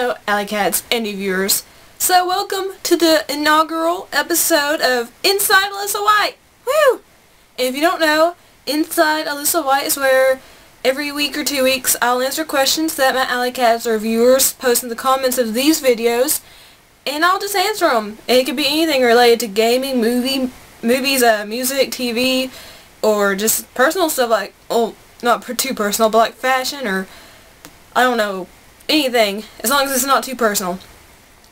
Hello, Alycats and new viewers. So welcome to the inaugural episode of Inside Alyssa White. Woo! And if you don't know, Inside Alyssa White is where every week or 2 weeks I'll answer questions that my Alycats or viewers post in the comments of these videos, and I'll just answer them. And it could be anything related to gaming, movies, music, TV, or just personal stuff like, oh, not too personal, but like fashion or, I don't know, anything, as long as it's not too personal.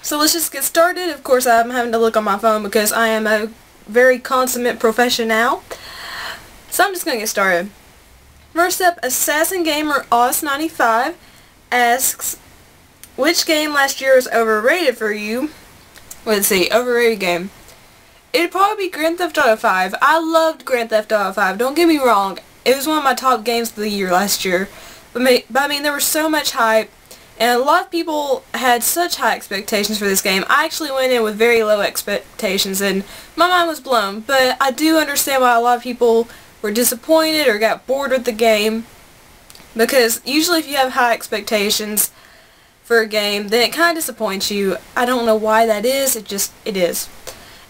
So let's just get started. Of course, I'm having to look on my phone because I am a very consummate professional. So I'm just going to get started. First up, Assassin Gamer Oz95 asks, which game last year was overrated for you? Let's see, overrated game. It'd probably be Grand Theft Auto 5. I loved Grand Theft Auto 5, don't get me wrong. It was one of my top games of the year last year. But I mean, there was so much hype, and a lot of people had such high expectations for this game. I actually went in with very low expectations, and my mind was blown. But I do understand why a lot of people were disappointed or got bored with the game, because usually if you have high expectations for a game, then it kind of disappoints you. I don't know why that is, it is.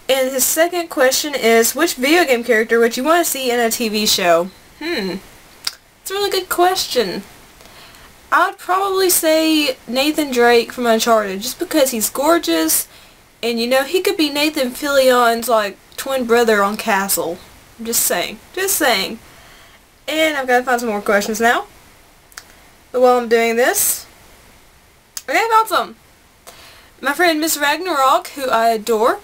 And his second question is, which video game character would you want to see in a TV show? It's a really good question. I'd probably say Nathan Drake from Uncharted, just because he's gorgeous, and you know, he could be Nathan Fillion's like twin brother on Castle. I'm just saying. And I've got to find some more questions now. But while I'm doing this, okay, I found some. My friend Miss Ragnarok, who I adore,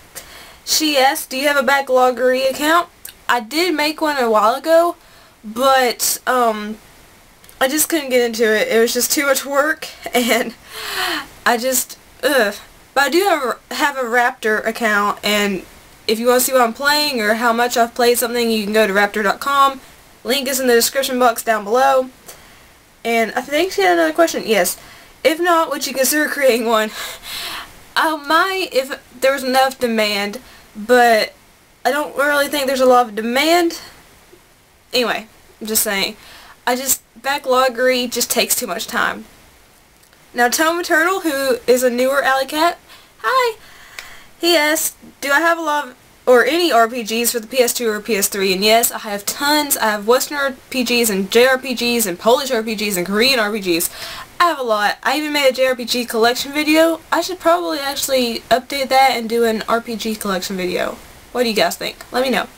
she asked, do you have a Backloggery account? I did make one a while ago, but I just couldn't get into it. It was just too much work, and I just, But I do have a Raptr account, and if you want to see what I'm playing or how much I've played something, you can go to Raptr.com. Link is in the description box down below. And I think she had another question. Yes. If not, would you consider creating one? I might if there was enough demand, but I don't really think there's a lot of demand. Anyway, I'm just saying. Backloggery just takes too much time. Now, Toma Turtle, who is a newer Alycat, hi! He asked, do I have a lot of, or any RPGs for the PS2 or PS3? And yes, I have tons. I have Western RPGs and JRPGs and Polish RPGs and Korean RPGs. I have a lot. I even made a JRPG collection video. I should probably actually update that and do an RPG collection video. What do you guys think? Let me know.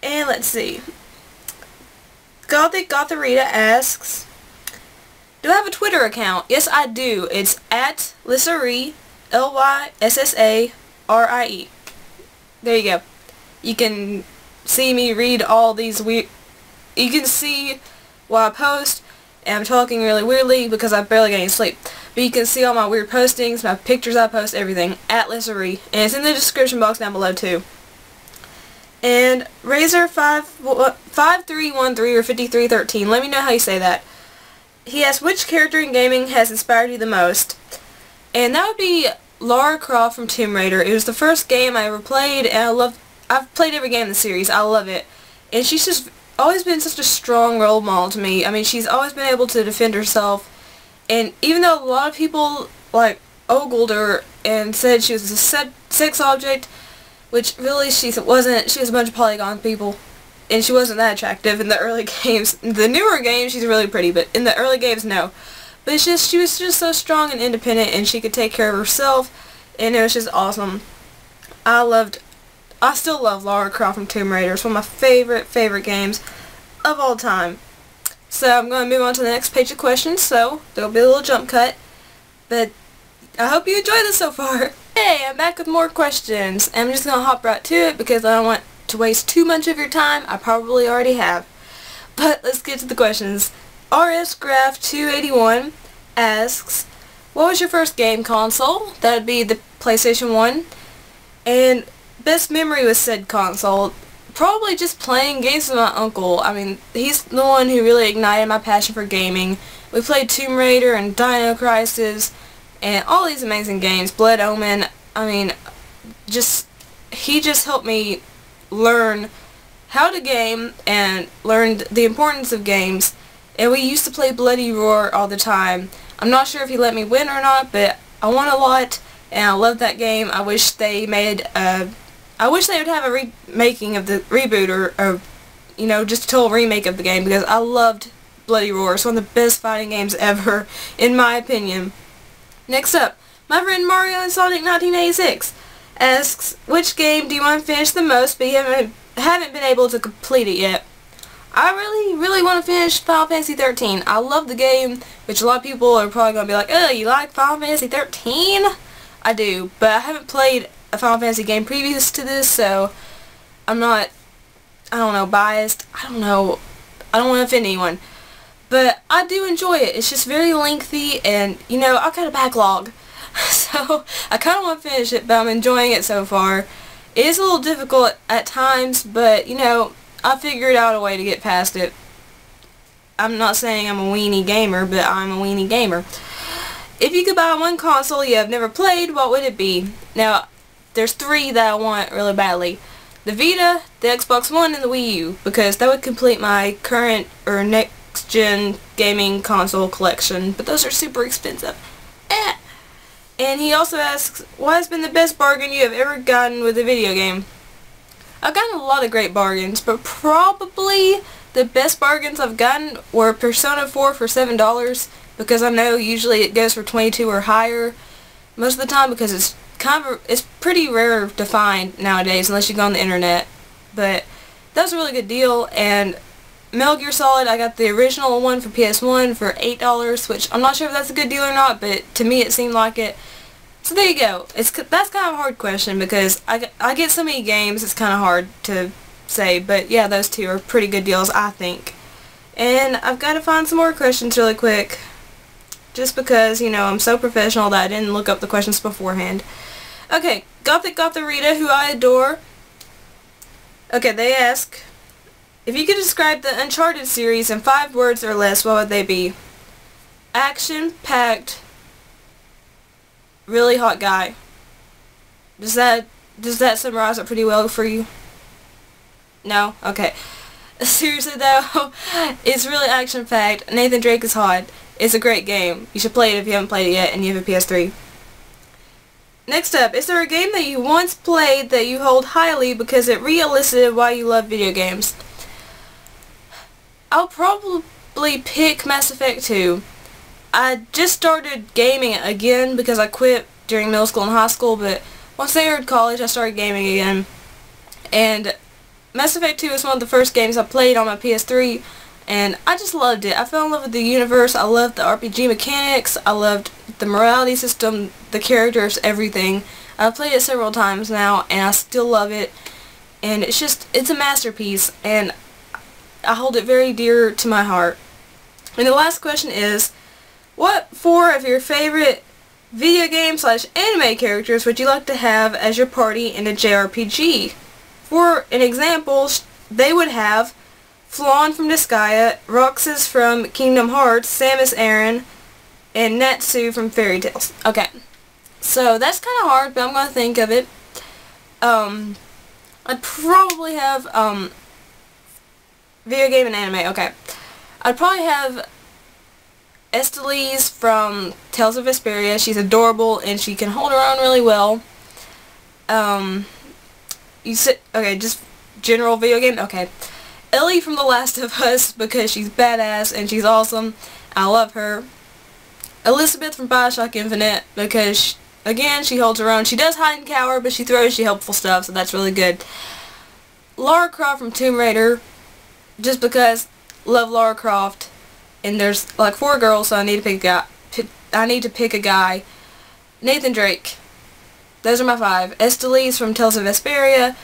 And let's see. Gothic Gotharita asks, do I have a Twitter account? Yes, I do. It's at Lyssarie, Lyssarie. There you go. You can see me read all these weird... You can see what I post, and I'm talking really weirdly because I barely get any sleep. But you can see all my weird postings, my pictures I post, everything, at Lyssarie. And it's in the description box down below too. And Razor5313 or 5313, let me know how you say that. He asked, which character in gaming has inspired you the most? And that would be Lara Croft from Tomb Raider. It was the first game I ever played, and I've played every game in the series. I love it. And she's just always been such a strong role model to me. I mean, she's always been able to defend herself. And even though a lot of people like ogled her and said she was a sex object, which really she wasn't. She was a bunch of polygon people, and she wasn't that attractive in the early games. In the newer games, she's really pretty, but in the early games, no. But it's just, she was just so strong and independent, and she could take care of herself, and it was just awesome. I still love Lara Croft from Tomb Raider. It's one of my favorite games of all time. So I'm going to move on to the next page of questions, so there'll be a little jump cut, but I hope you enjoyed this so far. Hey, I'm back with more questions. I'm just going to hop right to it because I don't want to waste too much of your time. I probably already have. But let's get to the questions. RSGraph281 asks, what was your first game console? That would be the PlayStation 1. And best memory with said console, probably just playing games with my uncle. I mean, he's the one who really ignited my passion for gaming. We played Tomb Raider and Dino Crisis and all these amazing games, Blood Omen. I mean, he just helped me learn how to game and learned the importance of games. And we used to play Bloody Roar all the time. I'm not sure if he let me win or not, but I won a lot, and I love that game. I wish they made I wish they would have a remaking of the reboot or you know, just a total remake of the game, because I loved Bloody Roar. It's one of the best fighting games ever, in my opinion. Next up, my friend Mario and Sonic 1986 asks, which game do you want to finish the most, but you haven't been able to complete it yet? I really want to finish Final Fantasy 13. I love the game, which a lot of people are probably going to be like, oh, you like Final Fantasy 13? I do, but I haven't played a Final Fantasy game previous to this, so I'm not, I don't know, biased. I don't know. I don't want to offend anyone. But I do enjoy it. It's just very lengthy, and, you know, I've got a backlog. So, I kind of want to finish it, but I'm enjoying it so far. It is a little difficult at times, but, you know, I figured out a way to get past it. I'm not saying I'm a weenie gamer, but I'm a weenie gamer. If you could buy one console you have never played, what would it be? Now, there's 3 that I want really badly. The Vita, the Xbox One, and the Wii U, because that would complete my current or next-gen gaming console collection, but those are super expensive. And he also asks, what has been the best bargain you have ever gotten with a video game? I've gotten a lot of great bargains, but probably the best bargains I've gotten were Persona 4 for $7, because I know usually it goes for $22 or higher most of the time, because it's pretty rare to find nowadays unless you go on the internet. But that was a really good deal. And Metal Gear Solid, I got the original one for PS1 for $8, which I'm not sure if that's a good deal or not, but to me it seemed like it. So there you go. That's kind of a hard question, because I get so many games, it's kind of hard to say. But yeah, those 2 are pretty good deals, I think. And I've got to find some more questions really quick, just because, you know, I'm so professional that I didn't look up the questions beforehand. Okay, Gothic Rita, who I adore. Okay, they ask, if you could describe the Uncharted series in 5 words or less, what would they be? Action-packed, really hot guy. Does that summarize it pretty well for you? No? Okay. Seriously though, it's really action-packed. Nathan Drake is hot. It's a great game. You should play it if you haven't played it yet and you have a PS3. Next up, is there a game that you once played that you hold highly because it re-elicited why you love video games? I'll probably pick Mass Effect 2. I just started gaming again because I quit during middle school and high school, but once I entered college I started gaming again. And Mass Effect 2 is one of the first games I played on my PS3, and I just loved it. I fell in love with the universe, I loved the RPG mechanics, I loved the morality system, the characters, everything. I've played it several times now, and I still love it. And it's a masterpiece, and I hold it very dear to my heart. And the last question is, what 4 of your favorite video game / anime characters would you like to have as your party in a JRPG? For an example, they would have Flawn from Disgaea, Roxas from Kingdom Hearts, Samus Aran, and Natsu from Fairy Tales. Okay, so that's kind of hard, but I'm going to think of it. I'd probably have, video game and anime, okay. I'd probably have Estelize from Tales of Vesperia. She's adorable, and she can hold her own really well. Okay, just general video game, okay. Ellie from The Last of Us, because she's badass, and she's awesome. I love her. Elizabeth from Bioshock Infinite, because, again, she holds her own. She does hide and cower, but she throws you helpful stuff, so that's really good. Lara Croft from Tomb Raider, just because, love Lara Croft, and there's like 4 girls, so I need to pick a guy. Nathan Drake. Those are my 5. Estelize from Tales of Vesperia,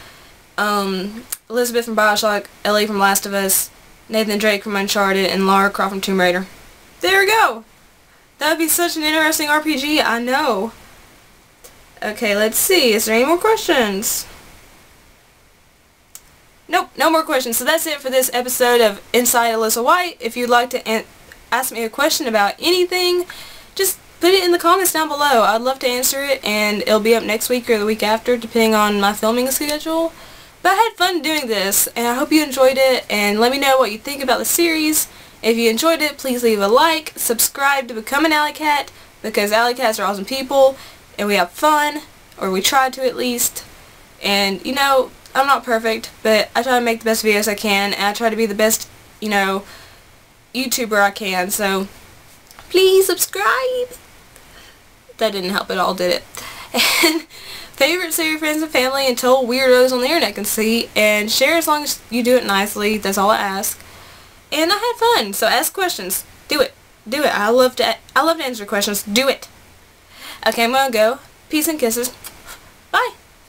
Elizabeth from Bioshock, Ellie from Last of Us, Nathan Drake from Uncharted, and Lara Croft from Tomb Raider. There we go! That would be such an interesting RPG, I know. Okay, let's see. Is there any more questions? Nope, no more questions. So that's it for this episode of Inside Alyssa White. If you'd like to ask me a question about anything, just put it in the comments down below. I'd love to answer it, and it'll be up next week or the week after, depending on my filming schedule. But I had fun doing this, and I hope you enjoyed it, and let me know what you think about the series, If you enjoyed it, please leave a like, subscribe to become an Alycat, because Alycats are awesome people, and we have fun, or we try to at least. And, you know, I'm not perfect, but I try to make the best videos I can, and I try to be the best, you know, YouTuber I can, so please subscribe. That didn't help at all, did it? And favorite so your friends and family and tell weirdos on the internet can see, and share as long as you do it nicely. That's all I ask. And I had fun, so ask questions. Do it. Do it. I love to answer questions. Do it. Okay, I'm gonna go. Peace and kisses. Bye.